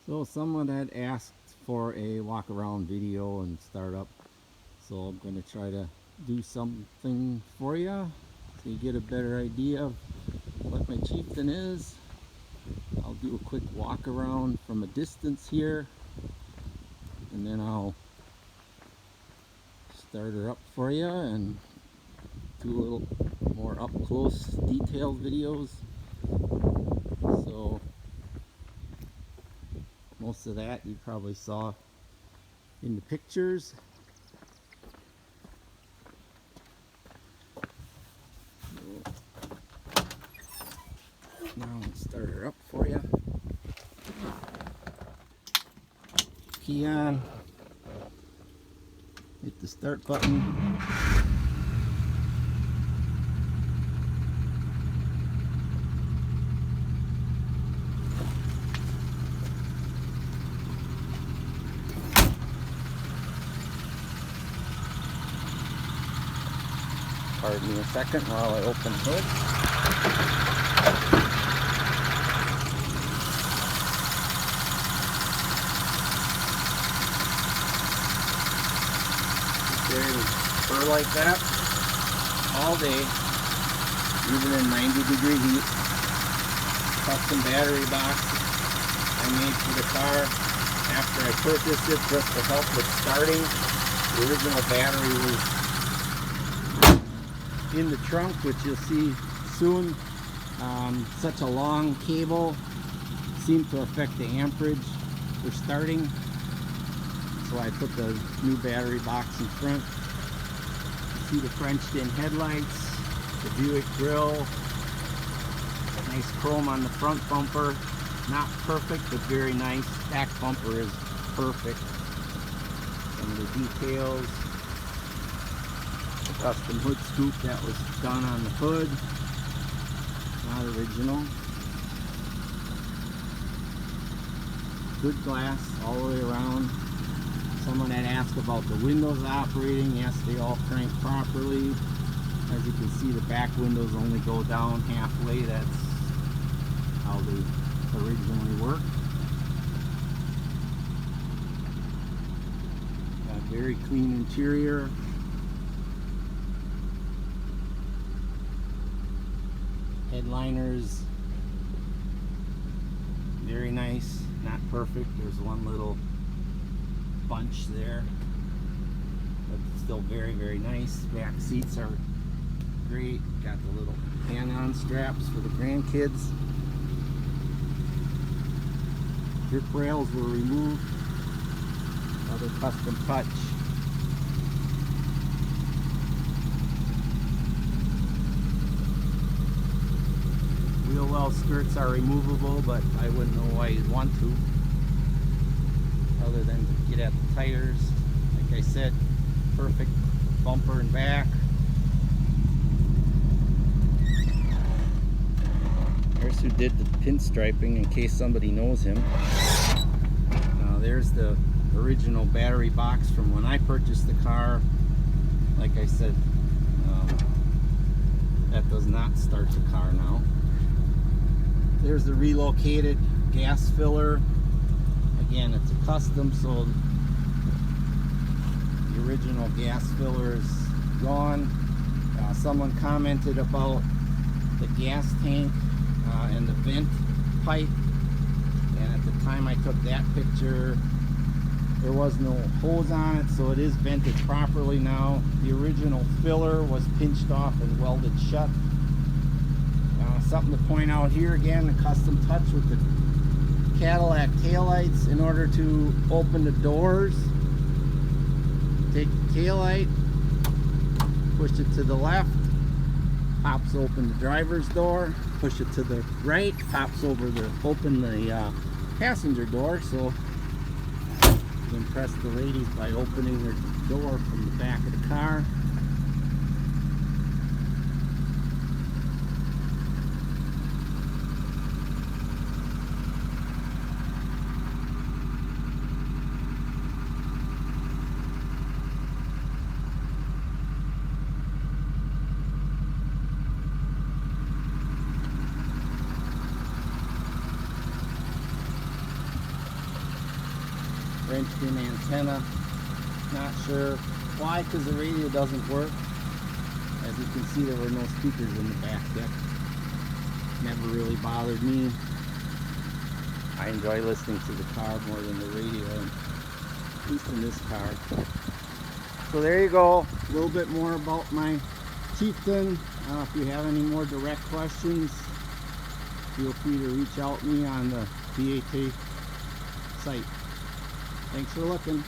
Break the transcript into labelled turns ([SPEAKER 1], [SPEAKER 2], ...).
[SPEAKER 1] So someone had asked for a walk around video and startup, so I'm going to try to do something for you so you get a better idea of what my Chieftain is. I'll do a quick walk around from a distance here, and then I'll start her up for you and do a little more up close detailed videos. So most of that you probably saw in the pictures. Now I'll start her up for you. Key on, hit the start button. Pardon me a second while I open the hood. Fur like that all day, even in 90-degree heat. Custom battery box I made for the car after I purchased it just to help with starting. The original battery was in the trunk, which you'll see soon. Such a long cable seemed to affect the amperage for starting, so I put the new battery box in front. You see the Frenched in headlights, the Buick grille, nice chrome on the front bumper, not perfect but very nice. Back bumper is perfect. Some of the details, custom hood scoop that was done on the hood, not original. Good glass all the way around. Someone had asked about the windows operating. Yes, they all crank properly. As you can see, the back windows only go down halfway. That's how they originally worked. Got a very clean interior. Headliners, very nice, not perfect. There's one little bunch there, but still very, very nice. Back seats are great. Got the little hand-on straps for the grandkids. Grip rails were removed. Another custom touch. Wheel well skirts are removable, but I wouldn't know why you'd want to, other than to get at the tires. Like I said, perfect bumper and back. There's who did the pinstriping, in case somebody knows him. There's the original battery box from when I purchased the car. Like I said, that does not start the car now. There's the relocated gas filler. Again, it's a custom, so the original gas filler is gone. Someone commented about the gas tank and the vent pipe, and at the time I took that picture, there was no hose on it, so it is vented properly now. The original filler was pinched off and welded shut. Something to point out here again, a custom touch with the Cadillac taillights. In order to open the doors, take the taillight, push it to the left, pops open the driver's door, push it to the right, pops open the passenger door. So you impress the ladies by opening their door from the back of the car. wrenched in antenna. Not sure why, because the radio doesn't work. As you can see, there were no speakers in the back deck. Never really bothered me. I enjoy listening to the car more than the radio, at least in this car. So there you go, a little bit more about my Chieftain. If you have any more direct questions, feel free to reach out to me on the BAT site. Thanks for looking.